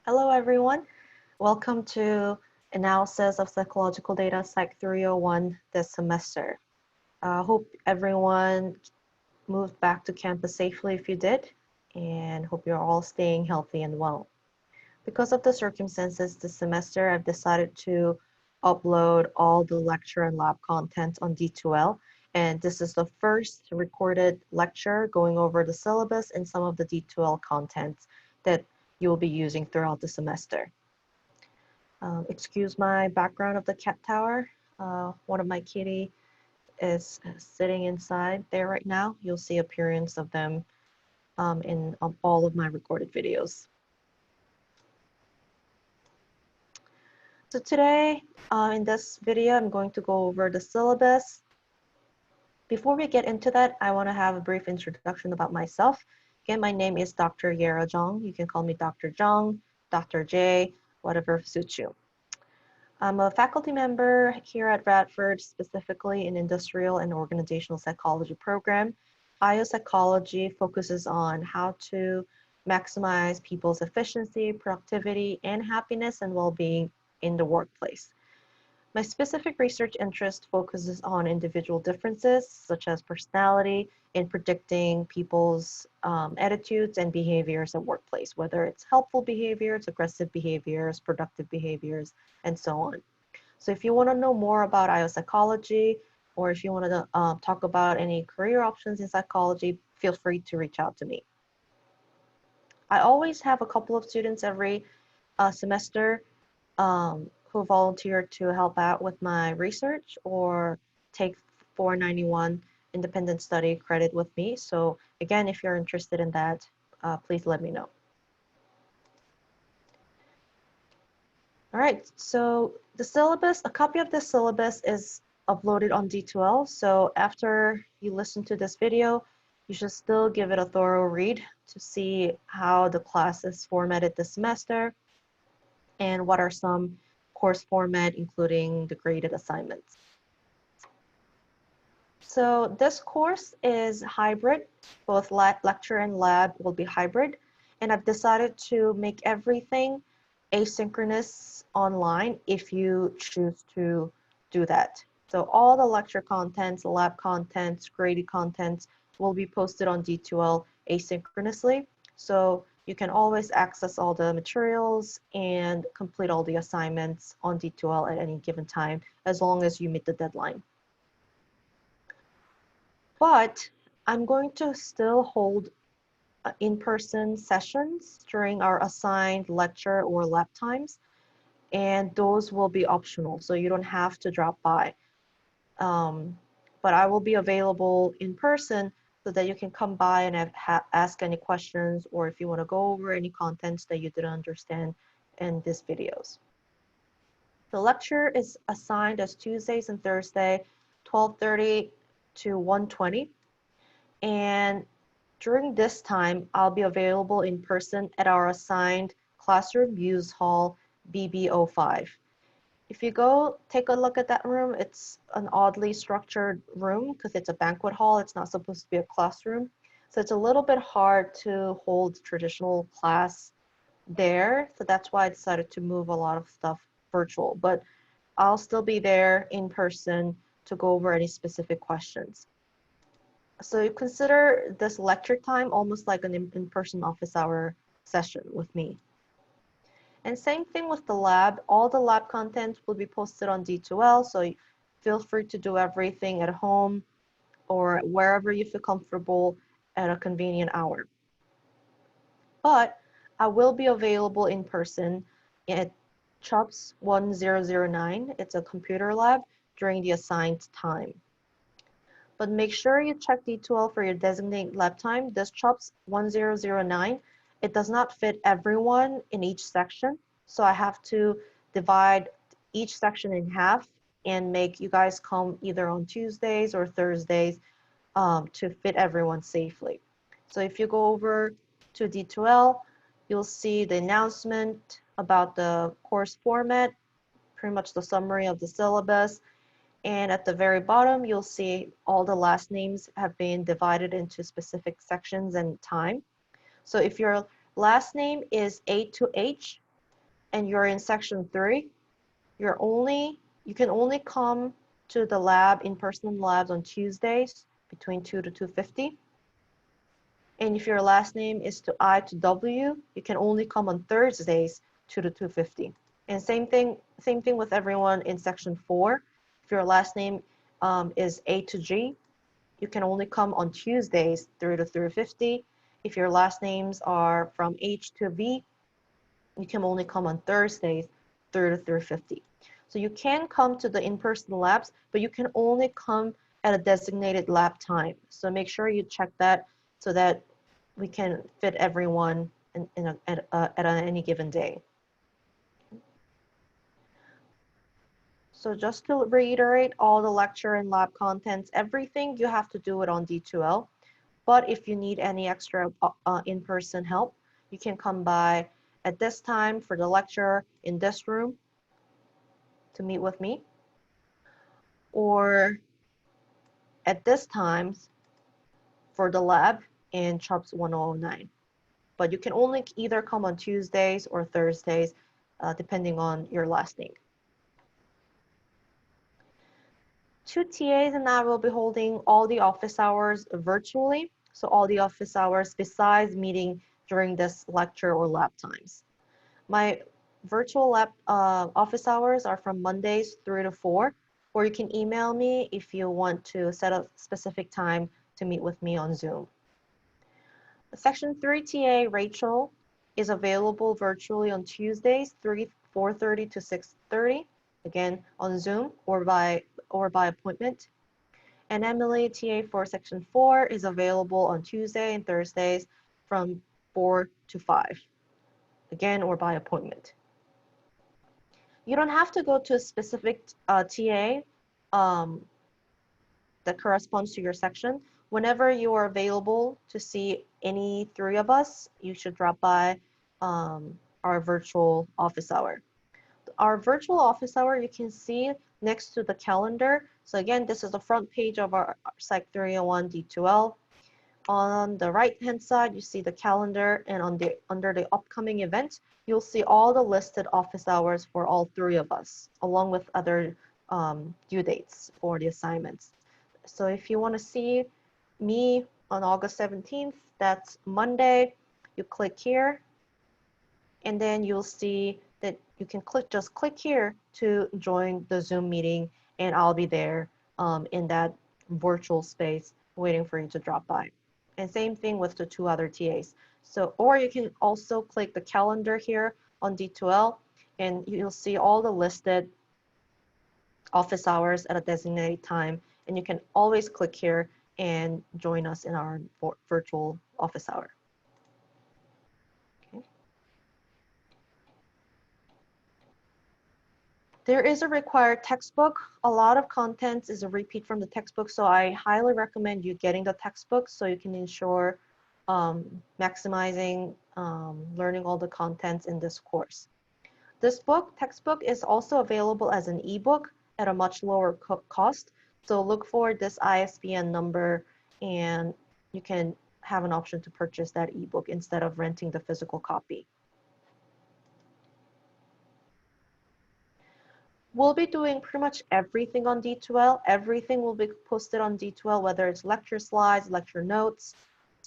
Hello, everyone. Welcome to Analysis of Psychological Data Psych 301 this semester. Hope everyone moved back to campus safely if you did, and hope you're all staying healthy and well. Because of the circumstances this semester, I've decided to upload all the lecture and lab content on D2L, and this is the first recorded lecture going over the syllabus and some of the D2L contents that you'll be using throughout the semester. Excuse my background of the cat tower. One of my kitty is sitting inside there right now. You'll see appearance of them in all of my recorded videos. So today, in this video, I'm going to go over the syllabus. Before we get into that, I want to have a brief introduction about myself. Again, my name is Dr. Yera Zhang. You can call me Dr. Zhang, Dr. J, whatever suits you. I'm a faculty member here at Radford, specifically in Industrial and Organizational Psychology program. IO Psychology focuses on how to maximize people's efficiency, productivity, and happiness and well-being in the workplace. My specific research interest focuses on individual differences, such as personality, in predicting people's attitudes and behaviors at workplace, whether it's helpful behaviors, aggressive behaviors, productive behaviors, and so on. So if you want to know more about IO psychology, or if you want to talk about any career options in psychology, feel free to reach out to me. I always have a couple of students every semester who volunteer to help out with my research or take 491 independent study credit with me. So again, if you're interested in that, please let me know. All right, so the syllabus, a copy of the syllabus is uploaded on D2L. So after you listen to this video, you should still give it a thorough read to see how the class is formatted this semester and what are some course format, including the graded assignments. So this course is hybrid, both lecture and lab will be hybrid, and I've decided to make everything asynchronous online if you choose to do that. So all the lecture contents, lab contents, graded contents will be posted on D2L asynchronously. So you can always access all the materials and complete all the assignments on D2L at any given time, as long as you meet the deadline. But I'm going to still hold in-person sessions during our assigned lecture or lab times, and those will be optional, so you don't have to drop by. But I will be available in person so that you can come by and ask any questions, or if you want to go over any contents that you didn't understand in these videos. The lecture is assigned as Tuesdays and Thursday, 12:30 to 1:20. And during this time, I'll be available in person at our assigned classroom use hall BB05. If you go take a look at that room, it's an oddly structured room because it's a banquet hall. It's not supposed to be a classroom. So it's a little bit hard to hold traditional class there. So that's why I decided to move a lot of stuff virtual. But I'll still be there in person to go over any specific questions. So you consider this lecture time almost like an in-person office hour session with me. And same thing with the lab. All the lab content will be posted on D2L, so feel free to do everything at home or wherever you feel comfortable at a convenient hour. But I will be available in person at CHOPS 1009. It's a computer lab during the assigned time. But make sure you check D2L for your designated lab time. This CHOPS 1009, it does not fit everyone in each section. So I have to divide each section in half and make you guys come either on Tuesdays or Thursdays to fit everyone safely. So if you go over to D2L, you'll see the announcement about the course format, pretty much the summary of the syllabus. And at the very bottom, you'll see all the last names have been divided into specific sections and time. So if your last name is A to H, and you're in section 3, you can only come to the lab, in-person labs on Tuesdays between 2 to 2:50. And if your last name is to I to W, you can only come on Thursdays 2 to 2:50. And same thing with everyone in section 4. If your last name is A to G, you can only come on Tuesdays 3 to 3:50. If your last names are from H to V, you can only come on Thursdays 3 to 3:50. So you can come to the in-person labs, but you can only come at a designated lab time. So make sure you check that so that we can fit everyone at any given day. So just to reiterate, all the lecture and lab contents, everything you have to do it on D2L. But if you need any extra in-person help, you can come by at this time for the lecture in this room to meet with me, or at this time for the lab in CHUBS 1009. But you can only either come on Tuesdays or Thursdays, depending on your last name. 2 TAs and I will be holding all the office hours virtually. So all the office hours besides meeting during this lecture or lab times. My virtual lab office hours are from Mondays 3 to 4, or you can email me if you want to set a specific time to meet with me on Zoom. Section 3 TA, Rachel, is available virtually on Tuesdays, 4:30 to 6:30, again on Zoom or by appointment. And Emily, TA for Section 4, is available on Tuesday and Thursdays from 4 to 5, again or by appointment. You don't have to go to a specific TA that corresponds to your section. Whenever you are available to see any 3 of us, you should drop by our virtual office hour. Our virtual office hour, you can see next to the calendar. So again, this is the front page of our Psych 301 D2L. On the right-hand side, you see the calendar, and under the upcoming event, you'll see all the listed office hours for all 3 of us, along with other due dates for the assignments. So if you want to see me on August 17th, that's Monday, you click here, and then you'll see that you can just click here to join the Zoom meeting, and I'll be there in that virtual space waiting for you to drop by. And same thing with the 2 other TAs. So, or you can also click the calendar here on D2L, and you'll see all the listed office hours at a designated time, and you can always click here and join us in our virtual office hour. Okay. There is a required textbook. A lot of content is a repeat from the textbook, so I highly recommend you getting the textbook so you can ensure maximizing learning all the contents in this course. This textbook is also available as an ebook at a much lower cost. So look for this ISBN number and you can have an option to purchase that ebook instead of renting the physical copy. We'll be doing pretty much everything on D2L. Everything will be posted on D2L, whether it's lecture slides, lecture notes,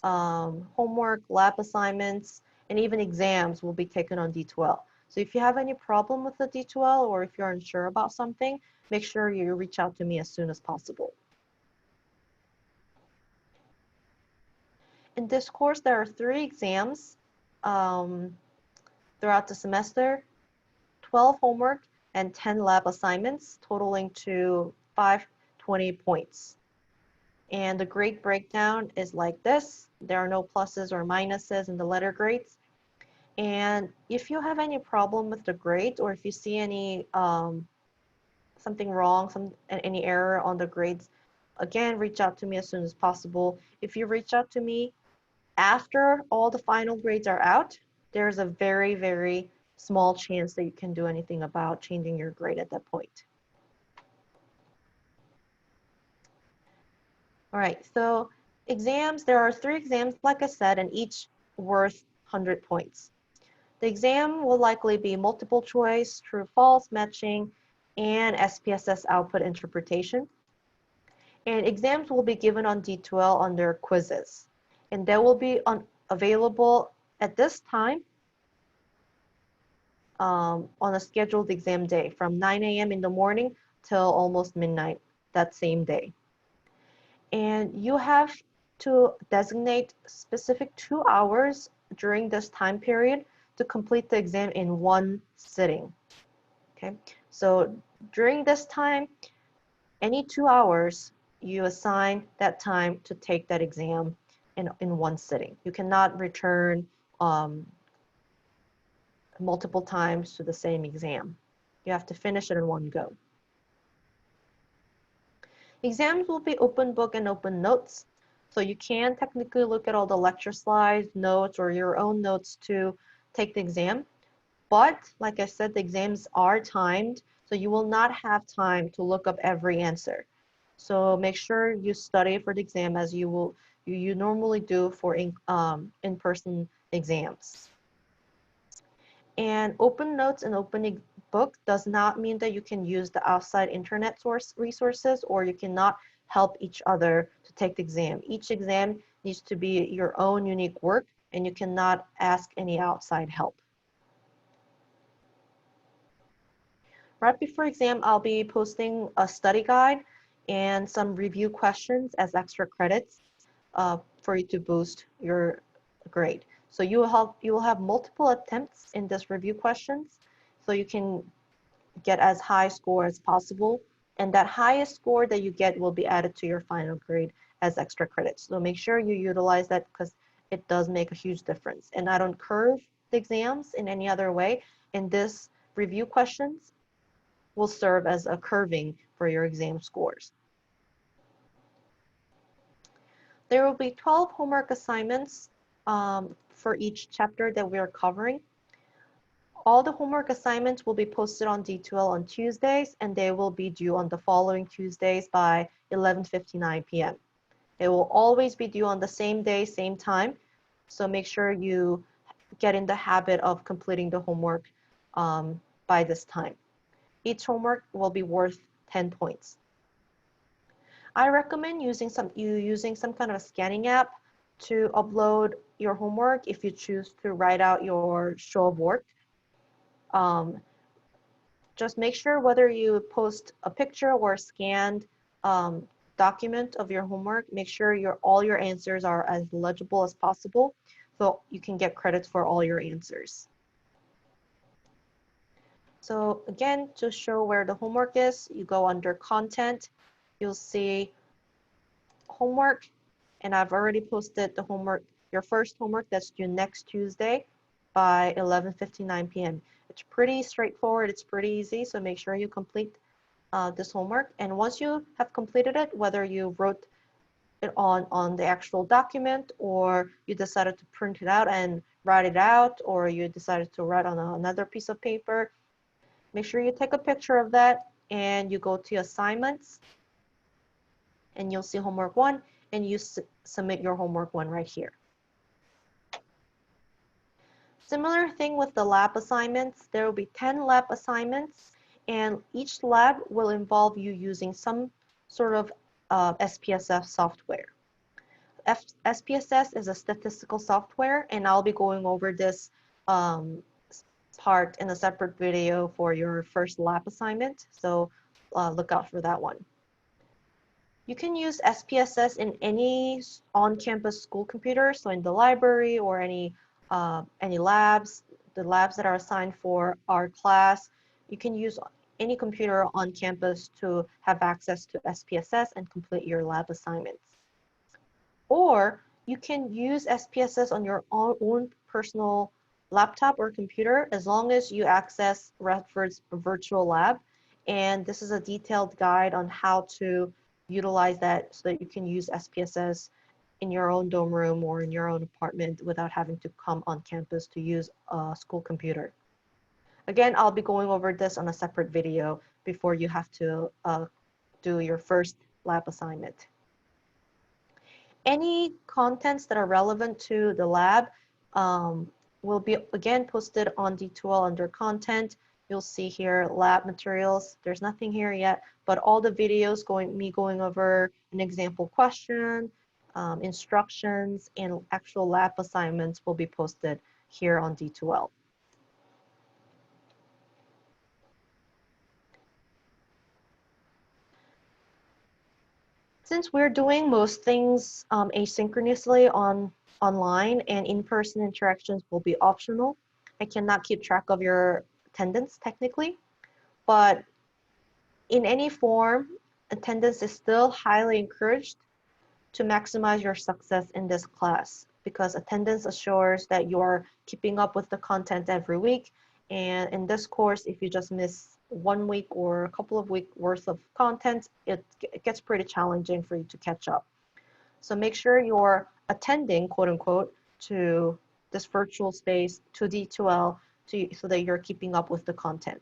homework, lab assignments, and even exams will be taken on D2L. So if you have any problem with the D2L or if you're unsure about something, make sure you reach out to me as soon as possible. In this course, there are 3 exams throughout the semester, 12 homework, and 10 lab assignments, totaling to 520 points. And the grade breakdown is like this. There are no pluses or minuses in the letter grades. And if you have any problem with the grades, or if you see any something wrong, any error on the grades, again, reach out to me as soon as possible. If you reach out to me after all the final grades are out, there's a very, very small chance that you can do anything about changing your grade at that point. All right, so exams, there are 3 exams, like I said, and each worth 100 points. The exam will likely be multiple choice, true false matching, and SPSS output interpretation. And exams will be given on D2L under quizzes. And they will be available at this time on a scheduled exam day from 9 a.m. in the morning till almost midnight that same day. And you have to designate specific 2 hours during this time period to complete the exam in one sitting. Okay, so during this time, any 2 hours, you assign that time to take that exam in one sitting. You cannot return multiple times to the same exam. You have to finish it in one go. Exams will be open book and open notes. So you can technically look at all the lecture slides, notes, or your own notes to take the exam. But like I said, the exams are timed, so you will not have time to look up every answer. So make sure you study for the exam as you normally do for in-person exams. And open notes and open book does not mean that you can use the outside internet source resources or you cannot help each other to take the exam. Each exam needs to be your own unique work and you cannot ask any outside help. Right before exam, I'll be posting a study guide and some review questions as extra credits for you to boost your grade. So you will have multiple attempts in this review questions, so you can get as high score as possible. And that highest score that you get will be added to your final grade as extra credits. So make sure you utilize that because it does make a huge difference. And I don't curve the exams in any other way. And this review questions will serve as a curving for your exam scores. There will be 12 homework assignments for each chapter that we are covering. All the homework assignments will be posted on D2L on Tuesdays, and they will be due on the following Tuesdays by 11:59 p.m. It will always be due on the same day, same time, so make sure you get in the habit of completing the homework by this time. Each homework will be worth 10 points. I recommend using some kind of a scanning app to upload your homework if you choose to write out your show of work. Just make sure whether you post a picture or a scanned document of your homework, make sure all your answers are as legible as possible so you can get credits for all your answers. So again, to show where the homework is, you go under content, you'll see homework, and I've already posted the homework, your first homework that's due next Tuesday by 11:59 p.m. It's pretty straightforward, it's pretty easy, so make sure you complete this homework. And once you have completed it, whether you wrote it on the actual document or you decided to print it out and write it out, or you decided to write on another piece of paper, make sure you take a picture of that and you go to assignments and you'll see homework 1 and you submit your homework 1 right here. Similar thing with the lab assignments. There will be 10 lab assignments and each lab will involve you using some sort of SPSS software. SPSS is a statistical software and I'll be going over this part in a separate video for your first lab assignment, so look out for that one. You can use SPSS in any on-campus school computer, so in the library or any labs, the labs that are assigned for our class. You can use any computer on campus to have access to SPSS and complete your lab assignments. Or you can use SPSS on your own personal laptop or computer as long as you access Redford's virtual lab. And this is a detailed guide on how to utilize that so that you can use SPSS in your own dorm room or in your own apartment without having to come on campus to use a school computer. Again, I'll be going over this on a separate video before you have to do your first lab assignment. Any contents that are relevant to the lab will be again posted on D2L under content. You'll see here lab materials. There's nothing here yet, but all the videos going over an example question, instructions, and actual lab assignments will be posted here on D2L. Since we're doing most things asynchronously online and in-person interactions will be optional, I cannot keep track of your attendance technically, but in any form, attendance is still highly encouraged to maximize your success in this class because attendance assures that you're keeping up with the content every week. And in this course, if you just miss 1 week or a couple of weeks worth of content, it gets pretty challenging for you to catch up. So make sure you're attending, quote unquote, to this virtual space, to D2L, so that you're keeping up with the content.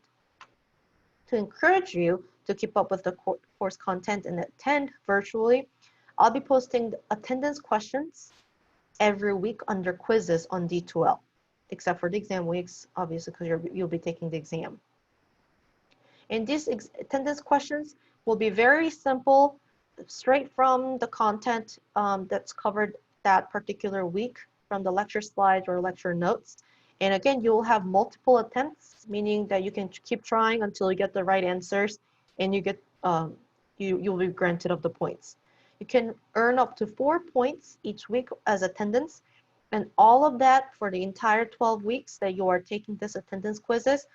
To encourage you to keep up with the course content and attend virtually, I'll be posting attendance questions every week under quizzes on D2L, except for the exam weeks, obviously, because you'll be taking the exam. And these attendance questions will be very simple, straight from the content that's covered that particular week from the lecture slides or lecture notes. And again, you'll have multiple attempts, meaning that you can keep trying until you get the right answers and you get you'll be granted of the points. You can earn up to 4 points each week as attendance, and all of that for the entire 12 weeks that you are taking this attendance quizzes,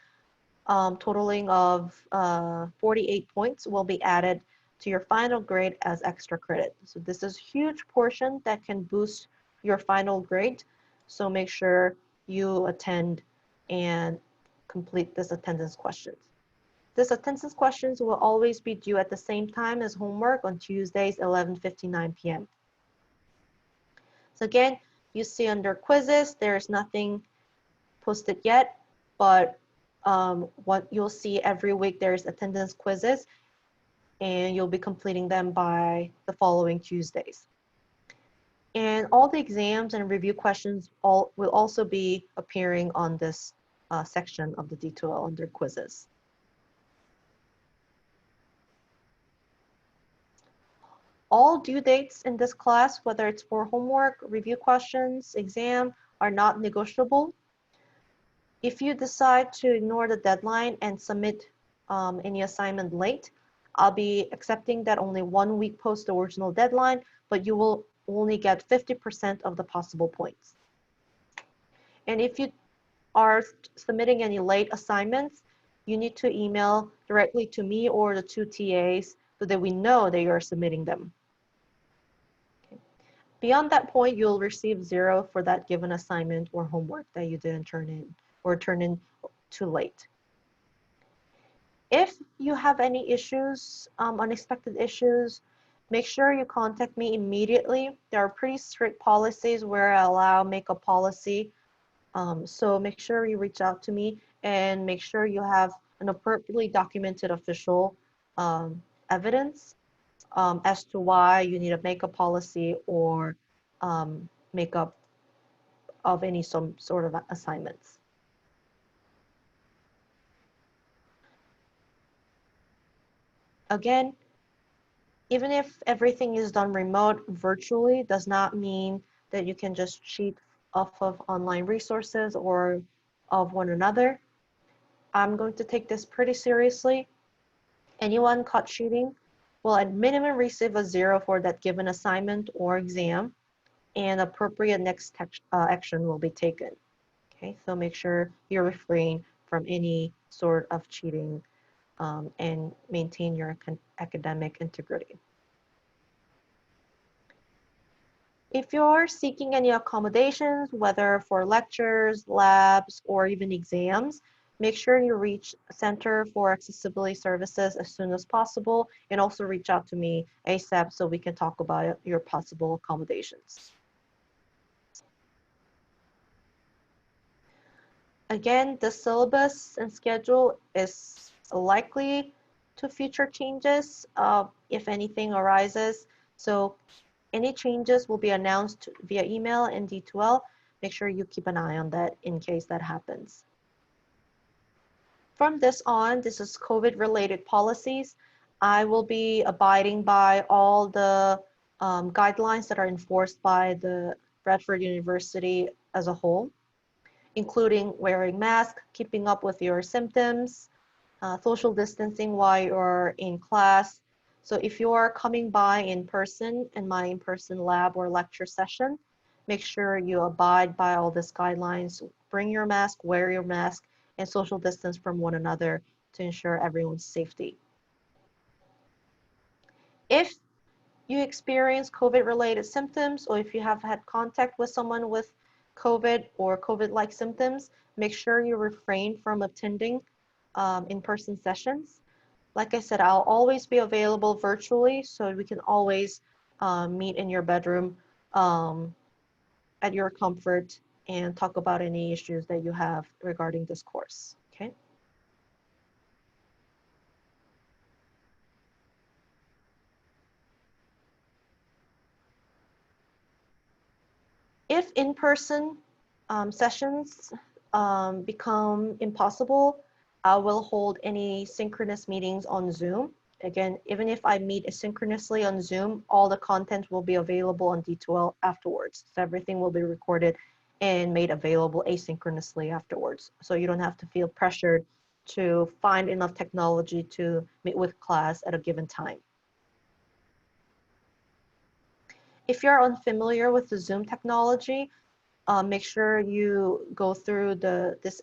totaling of 48 points will be added to your final grade as extra credit. So this is a huge portion that can boost your final grade. So make sure you attend and complete this attendance questions. This attendance questions will always be due at the same time as homework on Tuesdays, 11:59 p.m. So again, you see under quizzes, there's nothing posted yet, but what you'll see every week, there's attendance quizzes, and you'll be completing them by the following Tuesdays. And all the exams and review questions will also be appearing on this section of the D2L under quizzes. All due dates in this class, whether it's for homework, review questions, exam, are not negotiable. If you decide to ignore the deadline and submit any assignment late, I'll be accepting that only 1 week post the original deadline, but you will only get 50% of the possible points. And if you are submitting any late assignments, you need to email directly to me or the 2 TAs so that we know that you're submitting them. Beyond that point, you'll receive 0 for that given assignment or homework that you didn't turn in or turn in too late. If you have any issues, unexpected issues, make sure you contact me immediately. There are pretty strict policies where I allow makeup policy. So make sure you reach out to me and make sure you have an appropriately documented official evidence as to why you need a makeup policy or makeup of some sort of assignments. Again, even if everything is done remote, virtually, does not mean that you can just cheat off of online resources or of one another. I'm going to take this pretty seriously. Anyone caught cheating will at minimum receive a 0 for that given assignment or exam, and appropriate next action will be taken. Okay, so make sure you refrain from any sort of cheating and maintain your academic integrity. If you're seeking any accommodations, whether for lectures, labs, or even exams, make sure you reach Center for Accessibility Services as soon as possible, and also reach out to me ASAP so we can talk about your possible accommodations. Again, the syllabus and schedule is likely to future changes if anything arises. So any changes will be announced via email and D2L. make sure you keep an eye on that in case that happens. From this on, this is COVID-related policies. I will be abiding by all the guidelines that are enforced by the Bradford University as a whole, including wearing masks, keeping up with your symptoms, social distancing while you're in class. So if you are coming by in person in my in-person lab or lecture session, make sure you abide by all these guidelines. Bring your mask, wear your mask, and social distance from one another to ensure everyone's safety. If you experience COVID-related symptoms, or if you have had contact with someone with COVID or COVID-like symptoms, make sure you refrain from attending in-person sessions. Like I said, I'll always be available virtually, so we can always meet in your bedroom at your comfort and talk about any issues that you have regarding this course, okay? If in-person sessions become impossible, I will hold any synchronous meetings on Zoom. Again, even if I meet asynchronously on Zoom, all the content will be available on D2L afterwards. So everything will be recorded and made available asynchronously afterwards. So you don't have to feel pressured to find enough technology to meet with class at a given time. If you're unfamiliar with the Zoom technology, make sure you go through this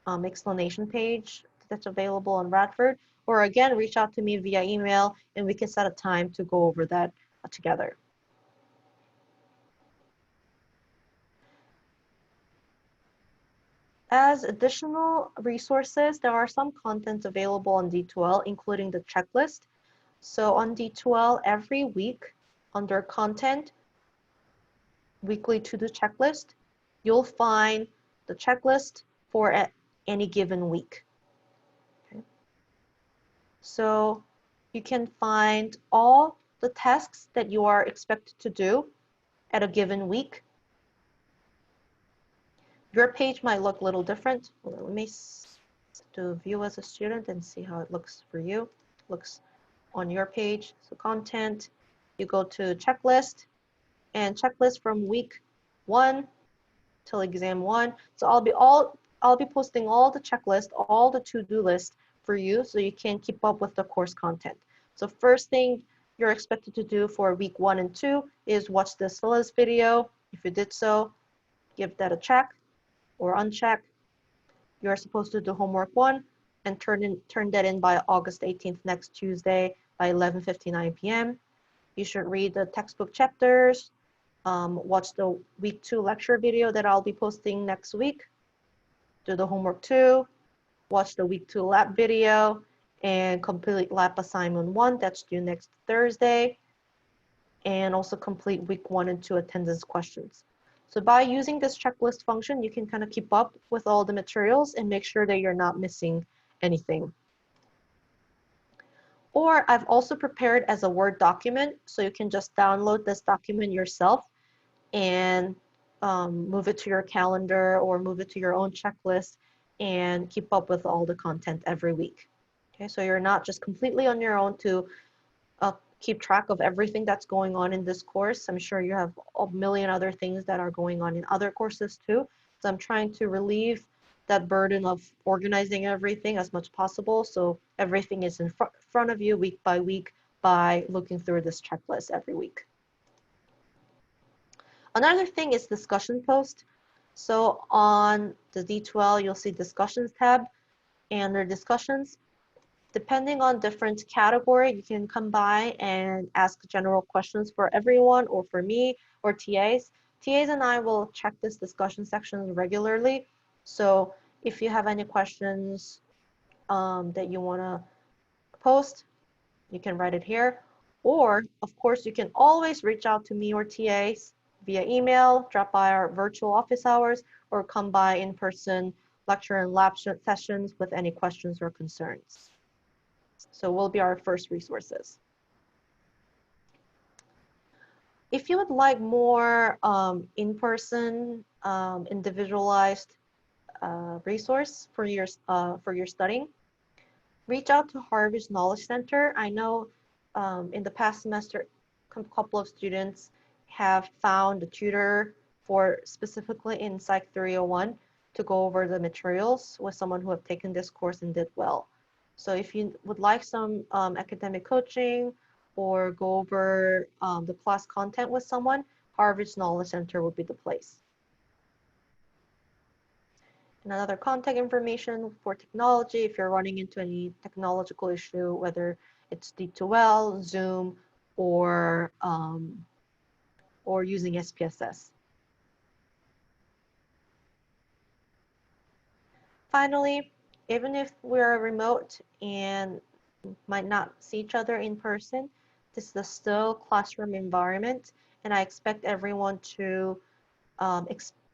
explanation page that's available on Radford, or again, reach out to me via email and we can set a time to go over that together. As additional resources, there are some contents available on D2L, including the checklist. So on D2L, every week under content, weekly to-do checklist, you'll find the checklist for any given week. Okay. So you can find all the tasks that you are expected to do at a given week. Your page might look a little different. Let me do view as a student and see how it looks for you. Looks on your page. So content, you go to checklist and checklist from week 1 till exam 1. So I'll be posting all the checklist, all the to-do list for you so you can keep up with the course content. So first thing you're expected to do for week 1 and 2 is watch the syllabus video. If you did so, give that a check or uncheck. You're supposed to do homework 1 and turn that in by August 18th, next Tuesday by 11:59 p.m. You should read the textbook chapters, watch the week 2 lecture video that I'll be posting next week, do the homework 2, watch the week 2 lab video, and complete lab assignment 1 that's due next Thursday, and also complete week 1 and 2 attendance questions. So by using this checklist function, you can kind of keep up with all the materials and make sure that you're not missing anything. Or I've also prepared as a Word document, so you can just download this document yourself and move it to your calendar or move it to your own checklist and keep up with all the content every week. Okay, so you're not just completely on your own to keep track of everything that's going on in this course. I'm sure you have a million other things that are going on in other courses too. So I'm trying to relieve that burden of organizing everything as much as possible. So everything is in front of you week by looking through this checklist every week. Another thing is discussion post. So on the D2L, you'll see discussions tab, and under discussions, depending on different category, you can come by and ask general questions for everyone or for me or TAs. TAs and I will check this discussion section regularly. So if you have any questions that you want to post, you can write it here. Or, of course, you can always reach out to me or TAs via email, drop by our virtual office hours, or come by in-person lecture and lab sessions with any questions or concerns. So we'll be our first resources. If you would like more in-person, individualized resource for your studying, reach out to Harvard's Knowledge Center. I know in the past semester, a couple of students have found a tutor for specifically in Psych 301 to go over the materials with someone who have taken this course and did well. So if you would like some academic coaching or go over the class content with someone, Harvard's Knowledge Center would be the place. And another contact information for technology, if you're running into any technological issue, whether it's D2L, Zoom, or using SPSS. Finally, even if we're remote and might not see each other in person, this is a still classroom environment, and I expect everyone to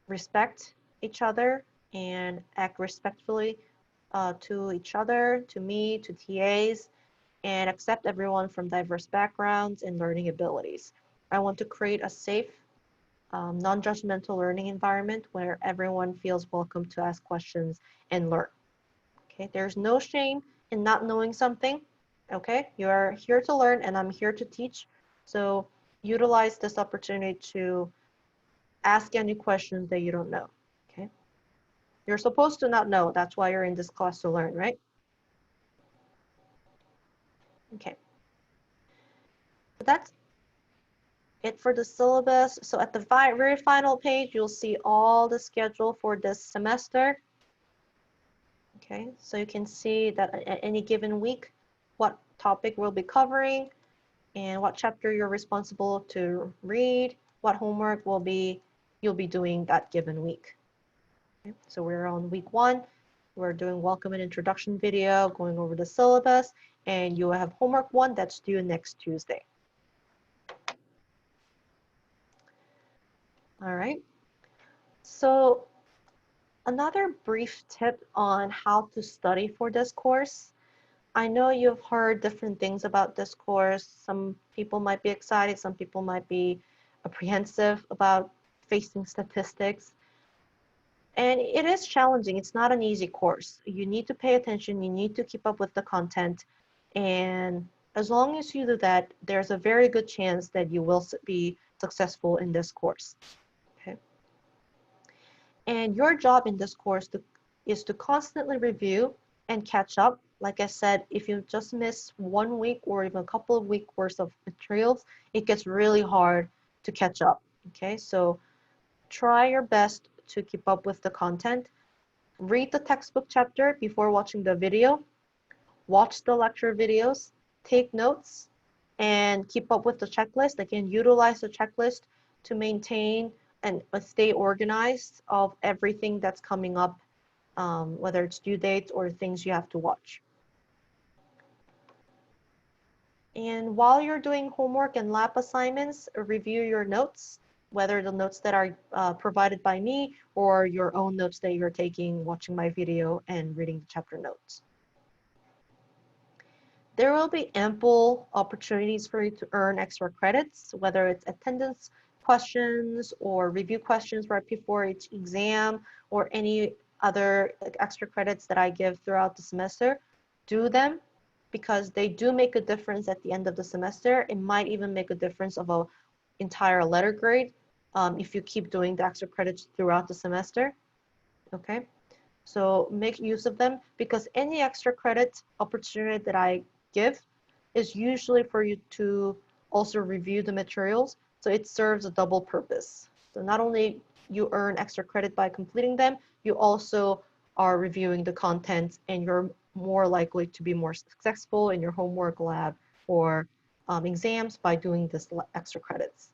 respect each other and act respectfully to each other, to me, to TAs, and accept everyone from diverse backgrounds and learning abilities. I want to create a safe, non-judgmental learning environment where everyone feels welcome to ask questions and learn. Okay, there's no shame in not knowing something. Okay, you're here to learn and I'm here to teach. So utilize this opportunity to ask any questions that you don't know. Okay, you're supposed to not know. That's why you're in this class to learn, right? Okay, so that's it for the syllabus. So at the very final page, you'll see all the schedule for this semester. Okay, so you can see that at any given week, what topic we'll be covering and what chapter you're responsible to read, what homework you'll be doing that given week. Okay, so we're on week 1. We're doing welcome and introduction video, going over the syllabus, and you have homework 1 that's due next Tuesday. All right. So another brief tip on how to study for this course. I know you've heard different things about this course. Some people might be excited, some people might be apprehensive about facing statistics. And it is challenging. It's not an easy course. You need to pay attention, you need to keep up with the content. And as long as you do that, there's a very good chance that you will be successful in this course. Okay. And your job in this course is to constantly review and catch up. Like I said, if you just miss 1 week or even a couple of weeks worth of materials, it gets really hard to catch up. Okay, so try your best to keep up with the content. Read the textbook chapter before watching the video. Watch the lecture videos. Take notes and keep up with the checklist. Again, utilize the checklist to maintain and stay organized of everything that's coming up, whether it's due dates or things you have to watch. And while you're doing homework and lab assignments, review your notes, whether the notes that are provided by me or your own notes that you're taking, watching my video and reading the chapter notes. There will be ample opportunities for you to earn extra credits, whether it's attendance questions or review questions right before each exam or any other extra credits that I give throughout the semester. Do them because they do make a difference at the end of the semester. It might even make a difference of an entire letter grade if you keep doing the extra credits throughout the semester. Okay, so make use of them because any extra credit opportunity that I give is usually for you to also review the materials. So it serves a double purpose. So not only you earn extra credit by completing them, you also are reviewing the content and you're more likely to be more successful in your homework lab or exams by doing this extra credits.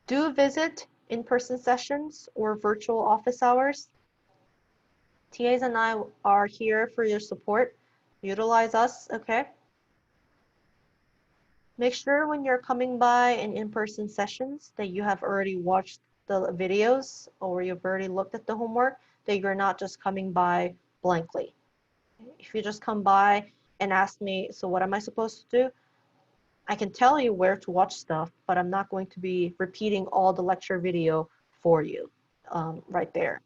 Do visit in-person sessions or virtual office hours. TAs and I are here for your support. Utilize us, okay? Make sure when you're coming by in-person sessions that you have already watched the videos or you've already looked at the homework, that you're not just coming by blankly. If you just come by and ask me, so what am I supposed to do? I can tell you where to watch stuff, but I'm not going to be repeating all the lecture video for you right there.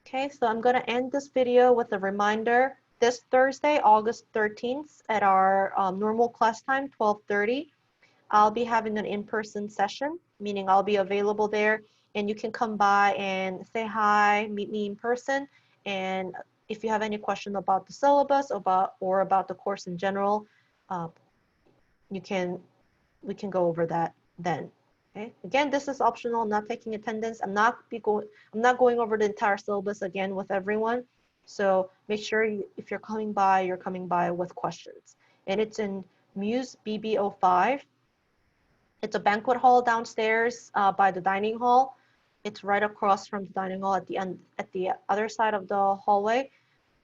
Okay, so I'm going to end this video with a reminder. This Thursday, August 13th, at our normal class time, 12:30, I'll be having an in-person session, meaning I'll be available there, and you can come by and say hi, meet me in person, and if you have any question about the syllabus or about the course in general, uh, we can go over that then. Okay. Again, this is optional. I'm not taking attendance. I'm not going over the entire syllabus again with everyone. So make sure if you're coming by with questions. And it's in Muse BB05. It's a banquet hall downstairs by the dining hall. It's right across from the dining hall at the other side of the hallway.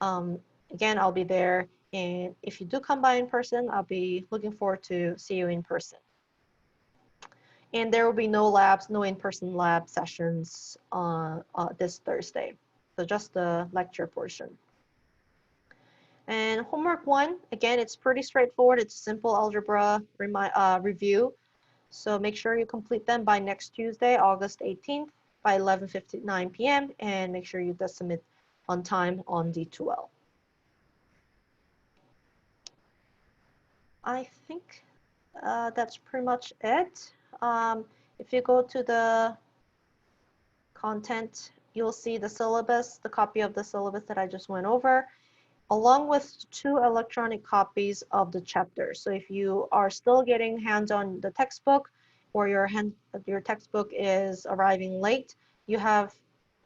Again, I'll be there, and if you do come by in person, I'll be looking forward to see you in person. And there will be no labs, no in-person lab sessions this Thursday. So just the lecture portion. And homework 1, again, it's pretty straightforward. It's simple algebra review. So make sure you complete them by next Tuesday, August 18th by 11:59 p.m. and make sure you submit on time on D2L. I think that's pretty much it. If you go to the content, you'll see the syllabus, the copy of the syllabus that I just went over, along with 2 electronic copies of the chapters. So if you are still getting hands on the textbook, or your textbook is arriving late, you have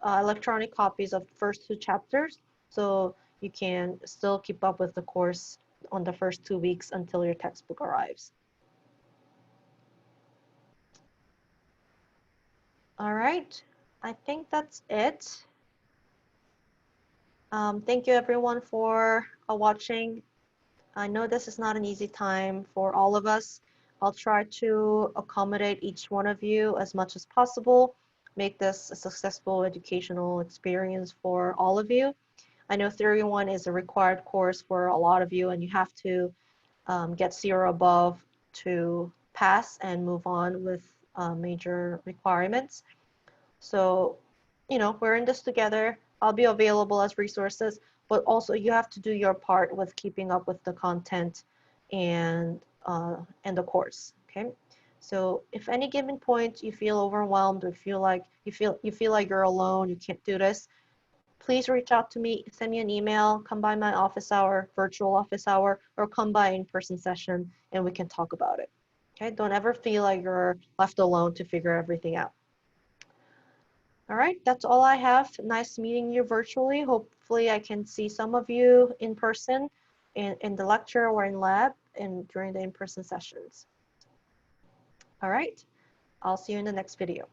electronic copies of the first 2 chapters, so you can still keep up with the course on the first 2 weeks until your textbook arrives. All right, I think that's it. Thank you everyone for watching. I know this is not an easy time for all of us. I'll try to accommodate each one of you as much as possible, make this a successful educational experience for all of you. I know Theory 1 is a required course for a lot of you, and you have to get 0 above to pass and move on with major requirements. So, you know, we're in this together. I'll be available as resources, but also you have to do your part with keeping up with the content and the course. Okay. So if any given point you feel overwhelmed or feel like you feel like you're alone, you can't do this, please reach out to me, send me an email, come by my office hour, virtual office hour, or come by in-person session and we can talk about it. Okay. Don't ever feel like you're left alone to figure everything out. All right, that's all I have. Nice meeting you virtually. Hopefully I can see some of you in person in the lecture or in lab and during the in-person sessions. All right, I'll see you in the next video.